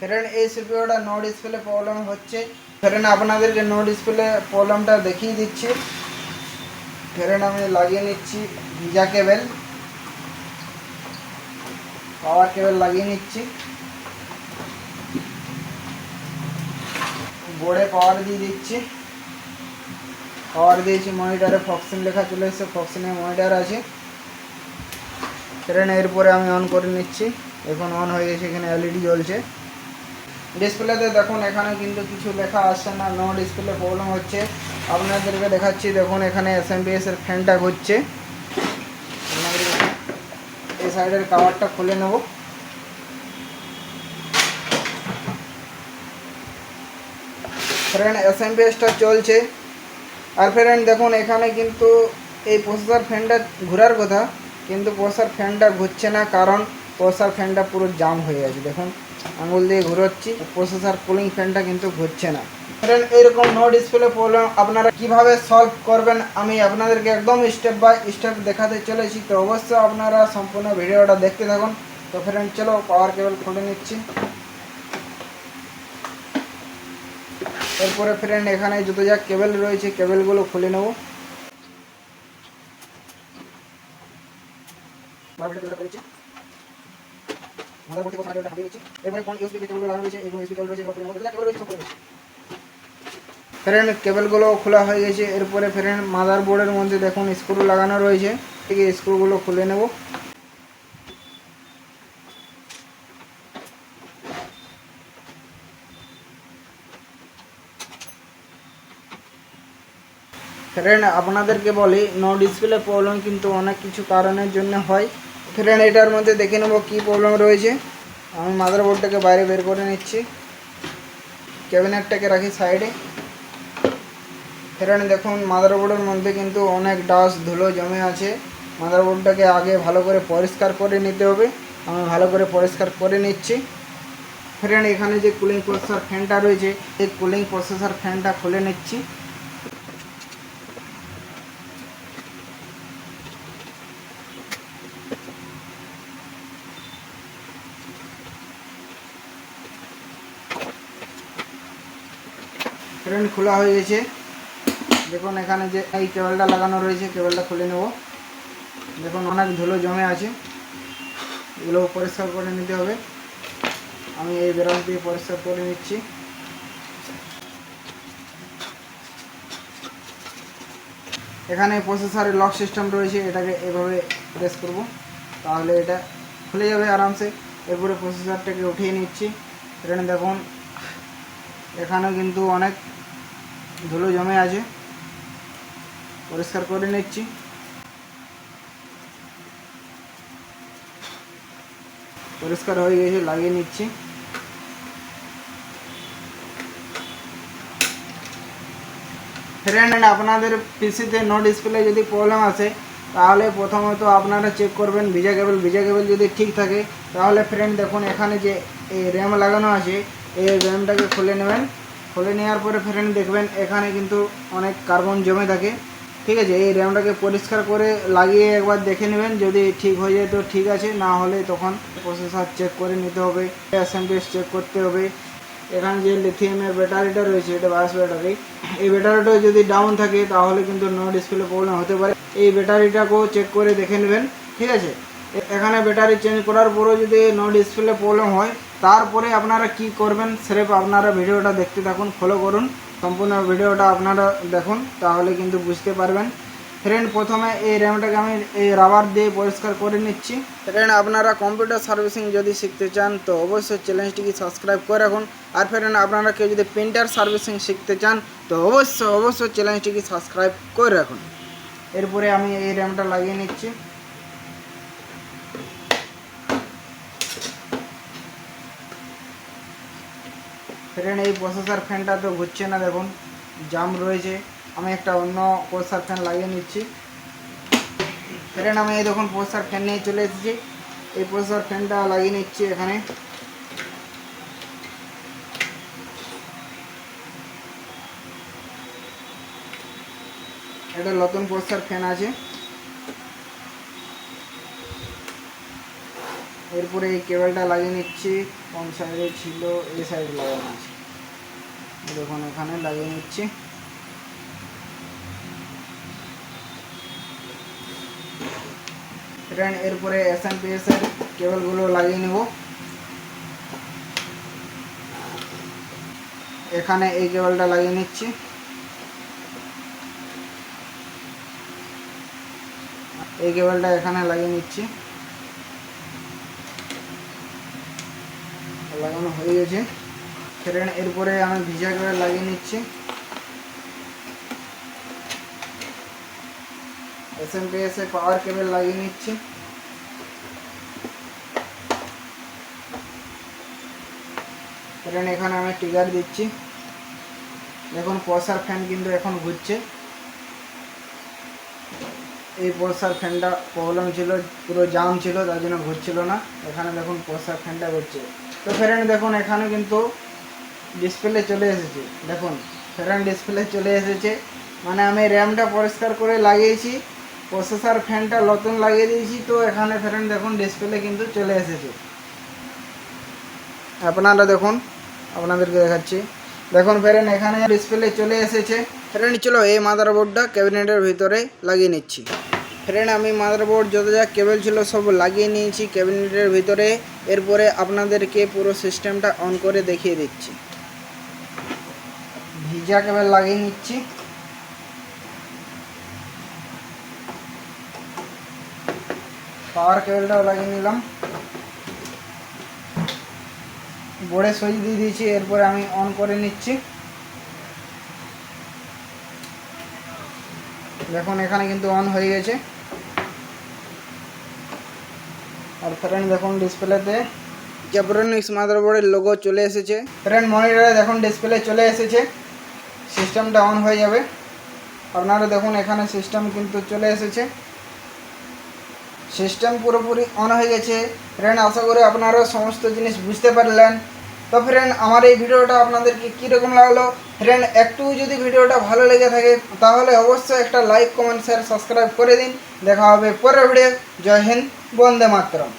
Friend এই সিপিইউটা no display problem হচ্ছে। Friend আপনাদেরকে নো ডিসপ্লে প্রবলেমটা দেখিয়ে দিচ্ছি। ফ্রেন্ড আমি লাগিয়ে নিচ্ছি ভিজা কেবল, পাওয়ার কেবল লাগিয়ে নিচ্ছি। বোর্ডে পাওয়ার দিয়ে দিচ্ছি, পাওয়ার দিয়েছি। মনিটরে ফক্সিন লেখা চলে এসেছে, ফক্সিনের মনিটর আছে। ফ্রেন্ড এরপরে আমি অন করে নিচ্ছি। এখন অন হয়ে গেছে, এখানে এলইডি জ্বলছে। ডিসপ্লেতে দেখুন এখানে কিন্তু কিছু লেখা আসছে না, নো ডিসপ্লে প্রবলেম হচ্ছে। আপনাদেরকে দেখাচ্ছি, দেখুন এখানে এসএমপিএস এর ফ্যানটা ঘুরছে। এই সাইডের কভারটা খুলে নেব। ফ্রেন্ড এসএমপিএসটা চলছে। আর ফ্রেন্ড দেখুন এখানে কিন্তু এই প্রসেসর ফ্যানটা ঘোরার কথা, কিন্তু প্রসেসর ফ্যানটা ঘুরছে না, কারণ প্রসেসর ফ্যানটা পুরো জাম হয়ে গেছে। দেখুন আঙুল দিয়ে ঘুরোচ্ছি, প্রসেসর কুলিং ফ্যানটা কিন্তু ঘুরছে না। ফ্রেন্ড এরকম নো ডিসপ্লে প্রবলেম আপনারা কিভাবে সলভ করবেন আমি আপনাদেরকে একদম স্টেপ বাই স্টেপ দেখাতে চলেছি। তো অবশ্যই আপনারা সম্পূর্ণ ভিডিওটা দেখতে থাকুন। তো ফ্রেন্ড চলো পাওয়ার কেবল খুলে নিচ্ছি। এরপরে ফ্রেন্ড এখানে যত যা কেবল রয়েছে কেবলগুলো খুলে নেব। ফ্রেন্ড কেবলগুলো খোলা হয়ে গেছে। এরপরে ফ্রেন্ড মাদারবোর্ডের মধ্যে দেখুন স্ক্রু লাগানো রয়েছে, ঠিক আছে, স্ক্রুগুলো খুলে নেব। ফ্রেন্ড আপনাদেরকে বলি নো ডিসপ্লে প্রবলেম কিন্তু অনেক কিছু কারণের জন্য হয়। ফ্রেন্ড এটার মধ্যে দেখে নেব কী প্রবলেম রয়েছে। আমি মাদারবোর্ডটাকে বাইরে বের করে নিচ্ছি, ক্যাবিনেটটাকে রাখি সাইডে। ফ্রেন্ড দেখুন মাদারবোর্ডের মধ্যে কিন্তু অনেক ডাস্ট ধুলো জমে আছে। মাদারবোর্ডটাকে আগে ভালো করে পরিষ্কার করে নিতে হবে। আমি ভালো করে পরিষ্কার করে নিচ্ছি। ফ্রেন্ড এখানে যে কুলিং প্রসেসর ফ্যানটা রয়েছে, এই কুলিং প্রসেসর ফ্যানটা খুলে নিচ্ছি। ফ্রেন্ড খোলা হয়ে গেছে। দেখুন এখানে যে এই কেবলটা লাগানো রয়েছে, কেবলটা খুলে নেব। দেখুন অনেক ধুলো জমে আছে, এগুলো পরিষ্কার করে নিতে হবে। আমি এই ব্রাশ দিয়ে পরিষ্কার করে নিচ্ছি। এখানে প্রসেসরের লক সিস্টেম রয়েছে, এটাকে এভাবে প্রেস করব, তাহলে এটা খুলে যাবে আরামসে। এরপরে প্রসেসরটাকে উঠিয়ে নিচ্ছি। ফ্রেন্ড দেখুন এখানেও কিন্তু অনেক ধুলো জমে আছে, পরিষ্কার করে নিচ্ছি। পরিষ্কার হয়ে গেছে, লাগিয়ে নিচ্ছি। ফ্রেন্ড আপনাদের পিসিতে নো ডিসপ্লে যদি প্রবলেম আসে, তাহলে প্রথমত আপনারা চেক করবেন ভিজা কেবল যদি ঠিক থাকে, তাহলে ফ্রেন্ড দেখুন এখানে যে এই র্যাম লাগানো আছে, এই র্যামটাকে খুলে নেবেন। খুলে নেওয়ার পরে ফ্রেন্ড দেখবেন এখানে কিন্তু অনেক কার্বন জমে থাকে, ঠিক আছে। এই র্যামটাকে পরিষ্কার করে লাগিয়ে একবার দেখে নেবেন, যদি ঠিক হয়ে যায় তো ঠিক আছে, না হলে তখন প্রসেসর চেক করে নিতে হবে, এসএমপিএস চেক করতে হবে। এখানে যে লিথিয়ামের ব্যাটারিটা রয়েছে, এটা বাস ব্যাটারি, এই ব্যাটারিটা যদি ডাউন থাকে তাহলে কিন্তু নো ডিসপ্লে প্রবলেম হতে পারে। এই ব্যাটারিটাকেও চেক করে দেখে নেবেন, ঠিক আছে। এখানে ব্যাটারি চেঞ্জ করার পরেও যদি নো ডিসপ্লে প্রবলেম হয়, তারপরে আপনারা কি করবেন স্রেফ আপনারা ভিডিওটা দেখতে থাকুন, ফলো করুন, সম্পূর্ণ ভিডিওটা আপনারা দেখুন, তাহলে কিন্তু বুঝতে পারবেন। ফ্রেন্ড প্রথমে এই র্যামটাকে আমি এই রাবার দিয়ে পরিষ্কার করে নিচ্ছি। ফ্রেন্ড আপনারা কম্পিউটার সার্ভিসিং যদি শিখতে চান তো অবশ্যই চ্যানেলটিকে সাবস্ক্রাইব করে রাখুন। আর ফ্রেন্ড আপনারা কেউ যদি প্রিন্টার সার্ভিসিং শিখতে চান তো অবশ্যই চ্যানেলটিকে সাবস্ক্রাইব করে রাখুন। এরপরে আমি এই র্যামটা লাগিয়ে নিচ্ছি। ফ্রেন্ড এই প্রসেসর ফ্যানটা তো ঘুরছে না, দেখুন জাম রয়েছে। আমি একটা অন্য প্রসেসর ফ্যান লাগিয়ে নিচ্ছি। ফ্রেন্ড আমি এই দেখুন প্রসেসর ফ্যান নিয়ে চলে এসেছি। এই প্রসেসর ফ্যানটা লাগিয়ে নিচ্ছি এখানে। এটা নতুন প্রসেসর ফ্যান আছে। এরপরে এই কেবলটা লাগিয়ে নিচ্ছি। কোন সাইডে ছিল, এই সাইড লাগানো আছে, দেখুন এখানে লাগিয়ে নিচ্ছি। ফ্রেন্ড এরপরে এসএমপিএস এর কেবলগুলো লাগিয়ে নেব। এখানে এই কেবলটা লাগিয়ে নিচ্ছি। এই কেবলটা এখানে লাগিয়ে নিচ্ছি। লাগানো হয়ে গেছে। ফ্রেন্ড এরপরে আমি ভিজা কেবল লাগিয়ে নিচ্ছি। এসএমপিএস এর পাওয়ার কেবল লাগিয়ে নিচ্ছি। ফ্রেন্ড এখানে আমি ট্রিগার দিচ্ছি। দেখুন পলসার ফ্যান কিন্তু এখন ঘুরছে। এই পলসার ফ্যানটা প্রবলেম ছিল, পুরো জাম ছিল, তার জন্য ঘুরছিল না। এখানে দেখুন পলসার ফ্যানটা ঘুরছে। তো ফ্রেন্ড দেখুন এখানে কিন্তু ডিসপ্লে চলে এসেছে। দেখুন ফ্রেন্ড ডিসপ্লে চলে এসেছে, মানে আমি র্যামটা পরিষ্কার করে লাগিয়েছি, প্রসেসর ফ্যানটা নতুন লাগিয়ে দিয়েছি। তো এখানে ফ্রেন্ড দেখুন ডিসপ্লে কিন্তু চলে এসেছে। আপনারা দেখুন, আপনাদেরকে দেখাচ্ছি। দেখুন ফ্রেন্ড এখানে ডিসপ্লে চলে এসেছে। ফ্রেন্ড চলো এই মাদারবোর্ডটা ক্যাবিনেটের ভিতরে লাগিয়ে নিচ্ছি। ফ্রেন্ড আমি মাদারবোর্ড যত যা কেবল ছিল সব লাগিয়ে নিয়েছি ক্যাবিনেটের ভিতরে। এরপরে আপনাদেরকে পুরো সিস্টেমটা অন করে দেখিয়ে দিচ্ছি। ভিজা কেবল লাগিয়ে নিচ্ছি। পাওয়ার কেবলটাও লাগিয়ে নিলাম। বোর্ডে সুইচ দিয়ে দিয়েছি। এরপরে আমি অন করে নিচ্ছি। দেখুন এখানে কিন্তু অন হয়ে গেছে। আর ফ্রেন্ড দেখুন ডিসপ্লেতে জেব্রনিক্স মাদারবোর্ডের লোগো চলে এসেছে। ফ্রেন্ড মনিটরে দেখুন ডিসপ্লে চলে এসেছে। সিস্টেমটা অন হয়ে যাবে। আপনারা দেখুন এখানে সিস্টেম কিন্তু চলে এসেছে। সিস্টেম পুরোপুরি অন হয়ে গেছে। ফ্রেন্ড আশা করি আপনারা সমস্ত জিনিস বুঝতে পারলেন। তো ফ্রেন্ড আমার এই ভিডিওটা আপনাদেরকে কীরকম লাগলো? ফ্রেন্ড একটু যদি ভিডিওটা ভালো লেগে থাকে তাহলে অবশ্যই একটা লাইক, কমেন্ট, শেয়ার, সাবস্ক্রাইব করে দিন। দেখা হবে পরের ভিডিও। জয় হিন্দ, বন্দে মাতরম।